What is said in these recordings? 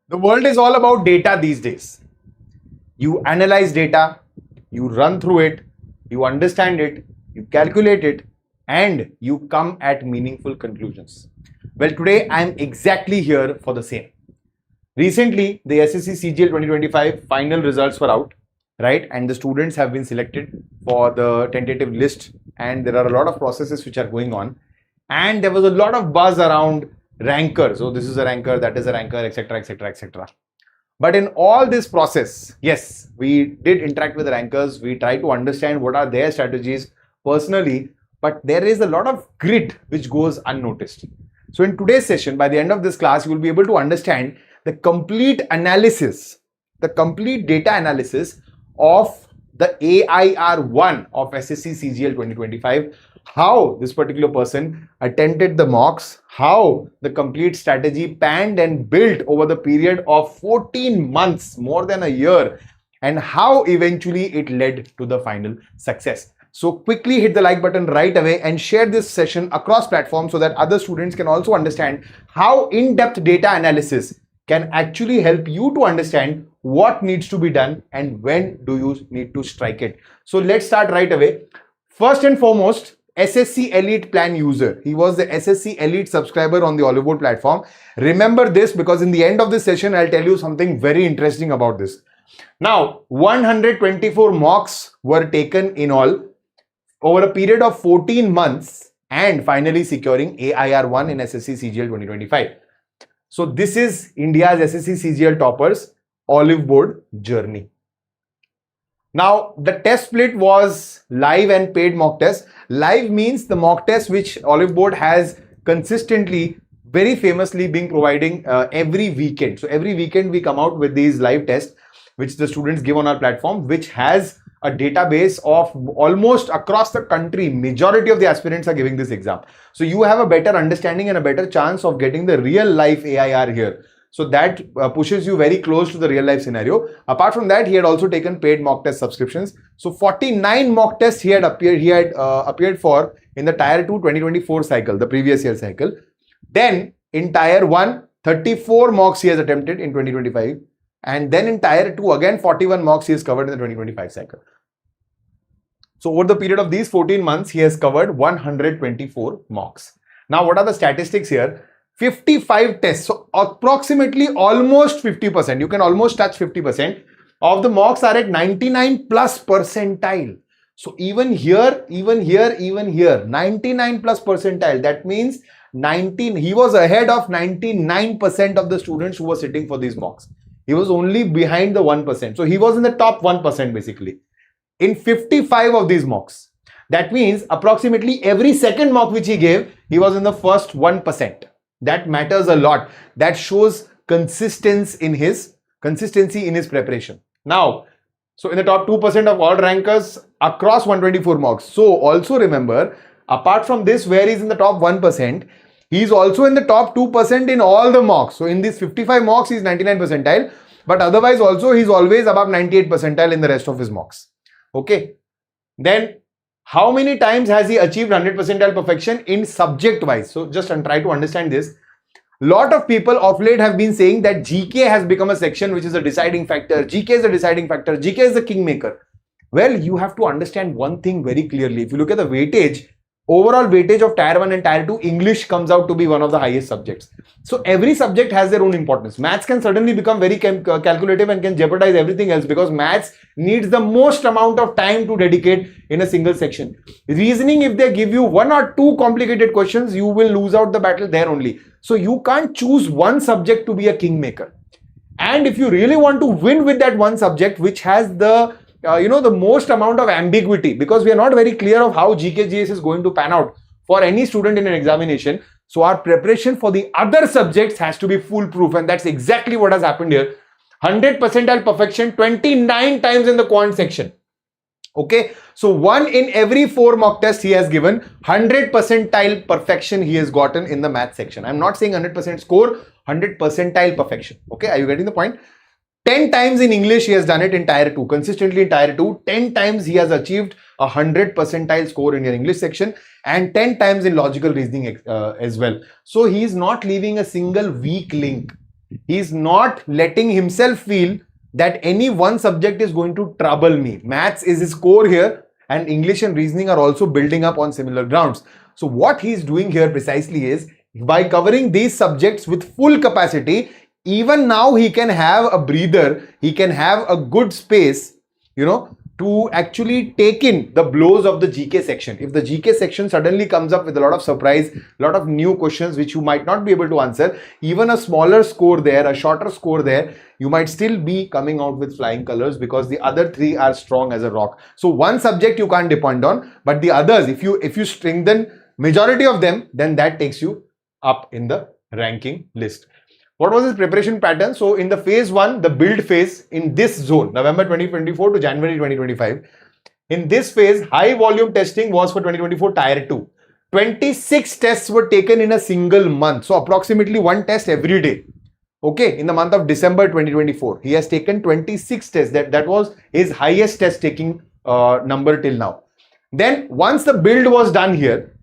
The world is all about data these days. You analyze data, you run through it, you understand it, you calculate it, and you come at meaningful conclusions. Well, today I am exactly here for the same. Recently, the SSC CGL 2025 final results were out, right? And the students have been selected for the tentative list, and there are a lot of processes which are going on. And there was a lot of buzz around rankers. So this is a ranker, that is a ranker, etc., etc., etc. But in all this process, yes, we did interact with the rankers. We tried to understand what are their strategies personally, but there is a lot of grit which goes unnoticed. So in today's session, by the end of this class, you will be able to understand the complete analysis, the complete data analysis of the AIR1 of SSC CGL 2025, how this particular person attempted the mocks, how the complete strategy panned and built over the period of 14 months, more than a year, and how eventually it led to the final success. So quickly hit the like button right away and share this session across platforms so that other students can also understand how in-depth data analysis can actually help you to understand what needs to be done and when do you need to strike it. So let's start right away. First and foremost, SSC Elite Plan user. He was the SSC Elite subscriber on the Oliveboard platform. Remember this because in the end of this session, I'll tell you something very interesting about this. Now, 124 mocks were taken in all over a period of 14 months and finally securing AIR1 in SSC CGL 2025. So this is India's SSC CGL Toppers Oliveboard journey. Now, the test split was live and paid mock test. Live means the mock test which Oliveboard has consistently, very famously been providing every weekend. So every weekend we come out with these live tests which the students give on our platform, which has a database of almost across the country. Majority of the aspirants are giving this exam. So you have a better understanding and a better chance of getting the real life AIR here. So that pushes you very close to the real life scenario. Apart from that, he had also taken paid mock test subscriptions. So 49 mock tests he had appeared for in the Tier 2 2024 cycle, the previous year cycle. Then in Tier 1, 34 mocks he has attempted in 2025. And then in Tier 2, again 41 mocks he has covered in the 2025 cycle. So over the period of these 14 months, he has covered 124 mocks. Now, what are the statistics here? 55 tests, so approximately almost 50%, you can almost touch 50% of the mocks are at 99 plus percentile. So even here, 99 plus percentile, that means he was ahead of 99% of the students who were sitting for these mocks. He was only behind the 1%. So he was in the top 1% basically in 55 of these mocks. That means approximately every second mock which he gave, he was in the first 1%. That matters a lot. That shows consistency in his preparation. Now, so in the top 2% of all rankers across 124 mocks. So also remember, apart from this, where he's in the top 1%, he's also in the top 2% in all the mocks. So in these 55 mocks, he's 99 percentile, but otherwise also he's always above 98 percentile in the rest of his mocks. Okay. Then how many times has he achieved 100 percentile perfection in subject wise? So just try to understand this. Lot of people of late have been saying that GK has become a section which is a deciding factor. GK is a deciding factor. GK is the kingmaker. Well, you have to understand one thing very clearly. If you look at the weightage, overall weightage of Tier 1 and Tier 2, English comes out to be one of the highest subjects. So every subject has their own importance. Maths can suddenly become very calculative and can jeopardize everything else because maths needs the most amount of time to dedicate in a single section. Reasoning, if they give you one or two complicated questions, you will lose out the battle there only. So you can't choose one subject to be a kingmaker. And if you really want to win with that one subject which has the the most amount of ambiguity, because we are not very clear of how GKGS is going to pan out for any student in an examination. So our preparation for the other subjects has to be foolproof, and that's exactly what has happened here. 100 percentile perfection 29 times in the quant section. Okay, so 1 in every 4 mock tests he has given. 100 percentile perfection he has gotten in the math section. I'm not saying 100% score, 100 percentile perfection. Okay, are you getting the point? 10 times in English he has done it in Tier 2, consistently in Tier 2. 10 times he has achieved a 100 percentile score in your English section, and 10 times in logical reasoning as well. So he is not leaving a single weak link. He's not letting himself feel that any one subject is going to trouble me. Maths is his core here, and English and reasoning are also building up on similar grounds. So what he's doing here precisely is, by covering these subjects with full capacity, even now he can have a breather, he can have a good space, to actually take in the blows of the GK section. If the GK section suddenly comes up with a lot of surprise, a lot of new questions which you might not be able to answer, even a smaller score there, a shorter score there, you might still be coming out with flying colors because the other three are strong as a rock. So one subject you can't depend on, but the others, if you strengthen majority of them, then that takes you up in the ranking list. What was his preparation pattern? So in the phase 1, the build phase, in this zone, November 2024 to January 2025, in this phase, high volume testing was for 2024 Tier 2. 26 tests were taken in a single month. So approximately one test every day. Okay, in the month of December 2024, he has taken 26 tests. That was his highest test taking number till now. Then once the build was done here,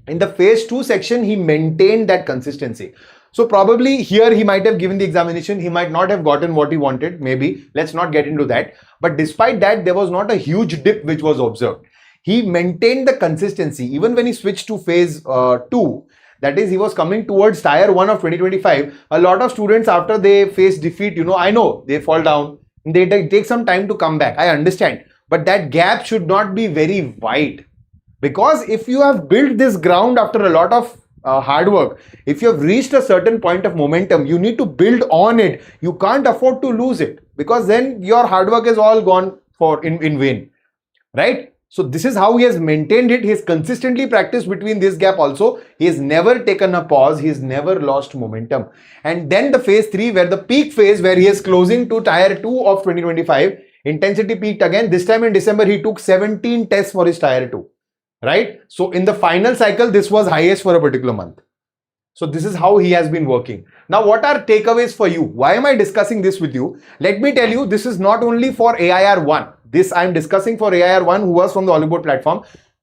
in the phase 2 section, he maintained that consistency. So probably here he might have given the examination, he might not have gotten what he wanted, maybe. Let's not get into that. But despite that, there was not a huge dip which was observed. He maintained the consistency. Even when he switched to phase 2, that is, he was coming towards Tier 1 of 2025, a lot of students, after they face defeat, I know, they fall down, they take some time to come back. I understand. But that gap should not be very wide. Because if you have built this ground after a lot of hard work, if you have reached a certain point of momentum, you need to build on it. You can't afford to lose it, because then your hard work is all gone in vain, right? So this is how he has maintained it. He has consistently practiced between this gap also. He has never taken a pause. He has never lost momentum. And then the phase 3, where the peak phase, where he is closing to Tier 2 of 2025, intensity peaked again. This time in December, he took 17 tests for his Tier 2. Right? So in the final cycle, this was highest for a particular month. So this is how he has been working. Now, what are takeaways for you? Why am I discussing this with you? Let me tell you, this is not only for AIR 1. This I am discussing for AIR 1 who was from the Oliveboard platform.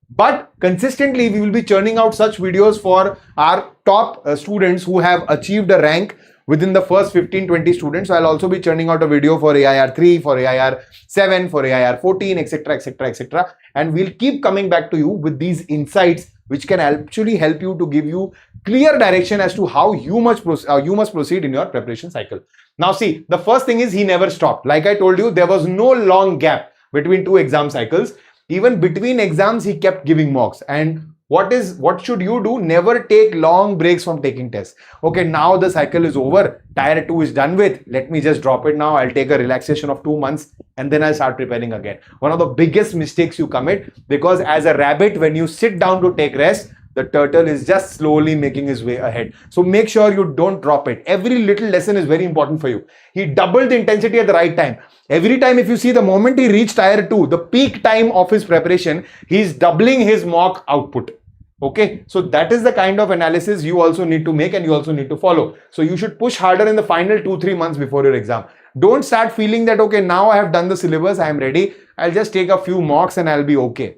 But consistently, we will be churning out such videos for our top students who have achieved a rank within the first 15-20 students. So I'll also be churning out a video for AIR 3, for AIR 7, for AIR 14, etc, etc, etc. And we'll keep coming back to you with these insights which can actually help you to give you clear direction as to how you must proceed in your preparation cycle. Now see, the first thing is he never stopped. Like I told you, there was no long gap between 2 exam cycles. Even between exams, he kept giving mocks. And what should you do? Never take long breaks from taking tests. Okay, now the cycle is over. Tier 2 is done with. Let me just drop it now. I'll take a relaxation of 2 months and then I'll start preparing again. One of the biggest mistakes you commit, because as a rabbit, when you sit down to take rest, the turtle is just slowly making his way ahead. So make sure you don't drop it. Every little lesson is very important for you. He doubled the intensity at the right time. Every time, if you see, the moment he reached Tier 2, the peak time of his preparation, he's doubling his mock output. Okay, so that is the kind of analysis you also need to make and you also need to follow. So you should push harder in the final 2-3 months before your exam. Don't start feeling that, okay, now I have done the syllabus, I am ready, I'll just take a few mocks and I'll be okay.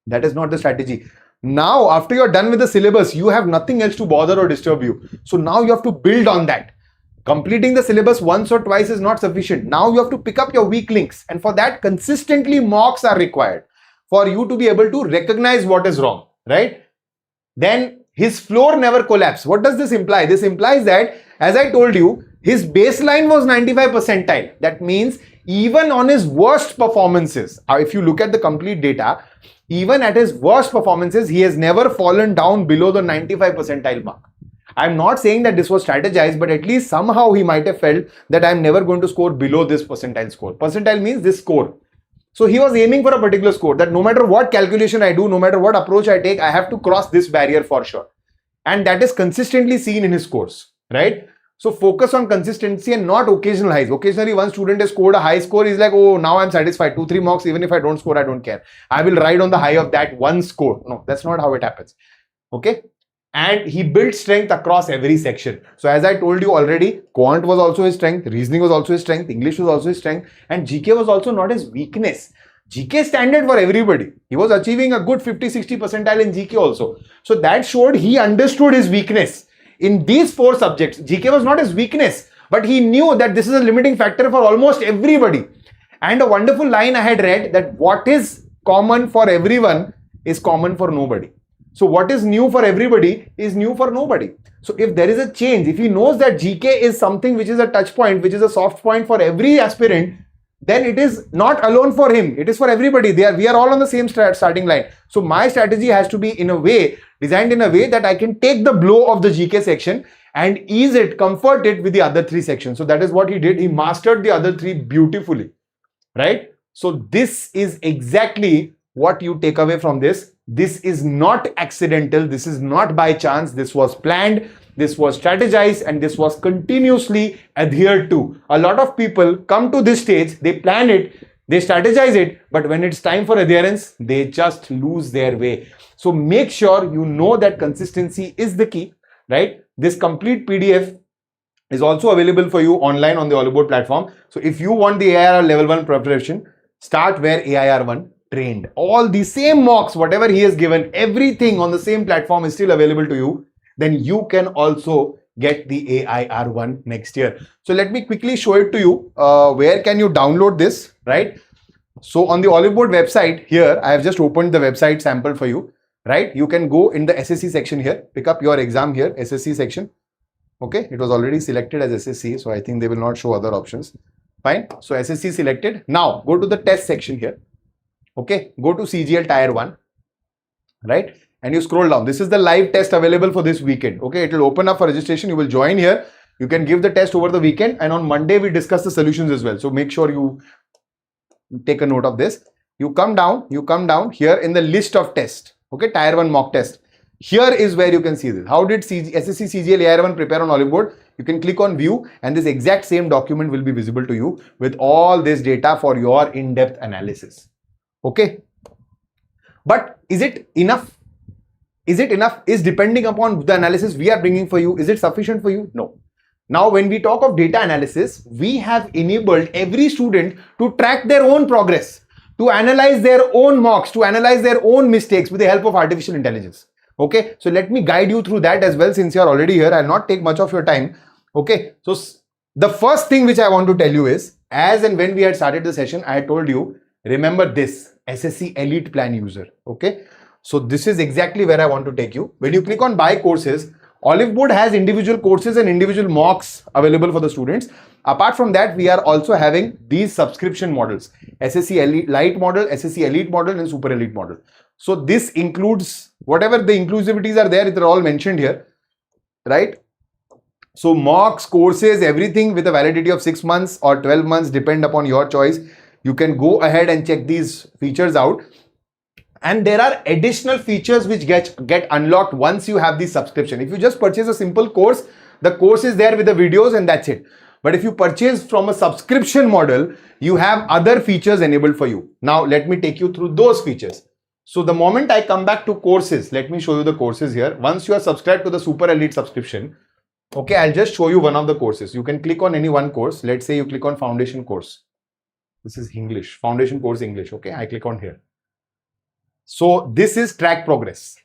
That is not the strategy. Now, after you're done with the syllabus, you have nothing else to bother or disturb you. So now you have to build on that. Completing the syllabus once or twice is not sufficient. Now you have to pick up your weak links, and for that, consistently mocks are required for you to be able to recognize what is wrong, right? Then his floor never collapsed. What does this imply? This implies that, as I told you, his baseline was 95 percentile. That means even on his worst performances, if you look at the complete data, even at his worst performances, he has never fallen down below the 95 percentile mark. I'm not saying that this was strategized, but at least somehow he might have felt that I'm never going to score below this percentile score. Percentile means this score. So he was aiming for a particular score, that no matter what calculation I do, no matter what approach I take, I have to cross this barrier for sure. And that is consistently seen in his scores, right? So focus on consistency and not occasional highs. Occasionally one student has scored a high score, he's like, oh, now I'm satisfied. 2-3 mocks, even if I don't score, I don't care. I will ride on the high of that one score. No, that's not how it happens. Okay. And he built strength across every section. So as I told you already, quant was also his strength, reasoning was also his strength, English was also his strength, and GK was also not his weakness. GK standard for everybody. He was achieving a good 50-60 percentile in GK also. So that showed he understood his weakness. In these 4 subjects, GK was not his weakness. But he knew that this is a limiting factor for almost everybody. And a wonderful line I had read, that what is common for everyone is common for nobody. So what is new for everybody is new for nobody. So if there is a change, if he knows that GK is something which is a touch point, which is a soft point for every aspirant, then it is not alone for him. It is for everybody. We are all on the same starting line. So my strategy has to be designed in a way that I can take the blow of the GK section and ease it, comfort it with the other three sections. So that is what he did. He mastered the other three beautifully, right? So this is exactly what you take away from this. This is not accidental. This is not by chance. This was planned. This was strategized, and this was continuously adhered to. A lot of people come to this stage, they plan it, they strategize it, but when it's time for adherence, they just lose their way. So make sure you know that consistency is the key, right? This complete PDF is also available for you online on the Oliveboard platform. So if you want the AIR level 1 preparation, start where AIR1 trained. All the same mocks, whatever he has given, everything on the same platform is still available to you. Then you can also get the AIR1 next year. So let me quickly show it to you. Where can you download this, right? So on the Oliveboard website here, I have just opened the website sample for you, right? You can go in the SSC section here, pick up your exam here, SSC section. Okay, it was already selected as SSC, so I think they will not show other options. Fine. So SSC selected. Now go to the test section here. Okay, go to CGL Tier 1, right? And you scroll down. This is the live test available for this weekend. Okay, it will open up for registration. You will join here. You can give the test over the weekend, and on Monday we discuss the solutions as well. So make sure you take a note of this. You come down here in the list of tests. Okay, Tier 1 mock test. Here is where you can see this. How did SSC CGL AIR1 prepare on Oliveboard? You can click on view, and this exact same document will be visible to you with all this data for your in-depth analysis. Okay, but is it enough? Is it enough? Is depending upon the analysis we are bringing for you, is it sufficient for you? No. Now, when we talk of data analysis, we have enabled every student to track their own progress, to analyze their own mocks, to analyze their own mistakes with the help of artificial intelligence. Okay, so let me guide you through that as well. Since you are already here, I'll not take much of your time. Okay, so the first thing which I want to tell you is, as and when we had started the session, I had told you, remember this, SSC Elite Plan user. Okay, so this is exactly where I want to take you. When you click on buy courses, Oliveboard has individual courses and individual mocks available for the students. Apart from that, we are also having these subscription models, SSC Elite Lite model, SSC Elite model, and Super Elite model. So this includes whatever the inclusivities are there, they're all mentioned here, right? So mocks, courses, everything with a validity of 6 months or 12 months, depend upon your choice. You can go ahead and check these features out. And there are additional features which get unlocked once you have the subscription. If you just purchase a simple course, the course is there with the videos and that's it. But if you purchase from a subscription model, you have other features enabled for you. Now, let me take you through those features. So the moment I come back to courses, let me show you the courses here. Once you are subscribed to the Super Elite subscription, okay, I'll just show you one of the courses. You can click on any one course. Let's say you click on Foundation course. This is English, Foundation course English. Okay, I click on here. So this is track progress.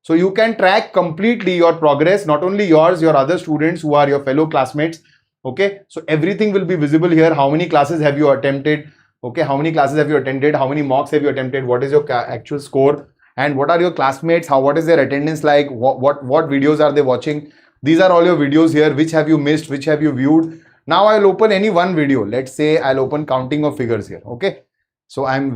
So you can track completely your progress, not only yours, your other students who are your fellow classmates. Okay, so everything will be visible here. How many classes have you attempted? Okay, how many classes have you attended? How many mocks have you attempted? What is your actual score? And what are your classmates? What is their attendance like? What videos are they watching? These are all your videos here. Which have you missed? Which have you viewed? Now I'll open any one video. Let's say I'll open counting of figures here. Okay. So I'm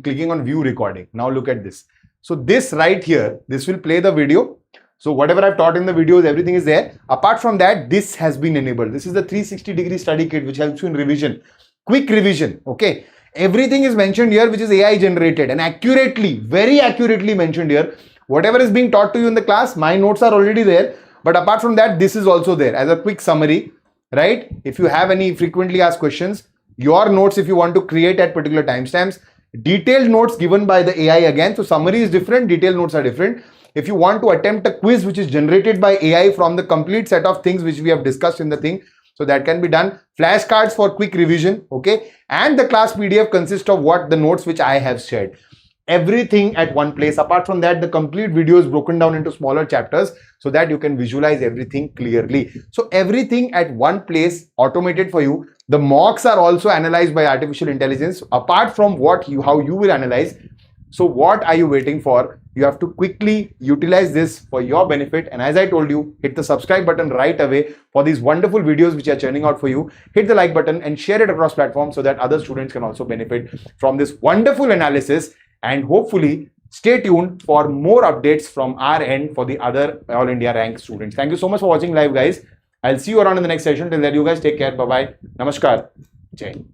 clicking on view recording. Now look at this. So this right here, this will play the video. So whatever I've taught in the videos, everything is there. Apart from that, this has been enabled. This is the 360-degree study kit, which helps you in revision, quick revision. Okay. Everything is mentioned here, which is AI generated and accurately, very accurately mentioned here. Whatever is being taught to you in the class, my notes are already there. But apart from that, this is also there as a quick summary, right? If you have any frequently asked questions, your notes, if you want to create at particular timestamps, detailed notes given by the AI again. So summary is different, detailed notes are different. If you want to attempt a quiz which is generated by AI from the complete set of things which we have discussed in the thing, so that can be done. Flashcards for quick revision, okay? And the class PDF consists of what the notes which I have shared. everything at one place. Apart from that, the complete video is broken down into smaller chapters so that you can visualize everything clearly. So everything at one place, automated for you. The mocks are also analyzed by artificial intelligence. Apart from how you will analyze. So what are you waiting for? You have to quickly utilize this for your benefit. And as I told you, hit the subscribe button right away for these wonderful videos which are churning out for you. Hit the like button and share it across platforms so that other students can also benefit from this wonderful analysis. And hopefully stay tuned for more updates from our end for the other All India rank students. Thank you so much for watching live, guys. I'll see you around in the next session. Till then, you guys take care. Bye-bye. Namaskar. Jai Hind.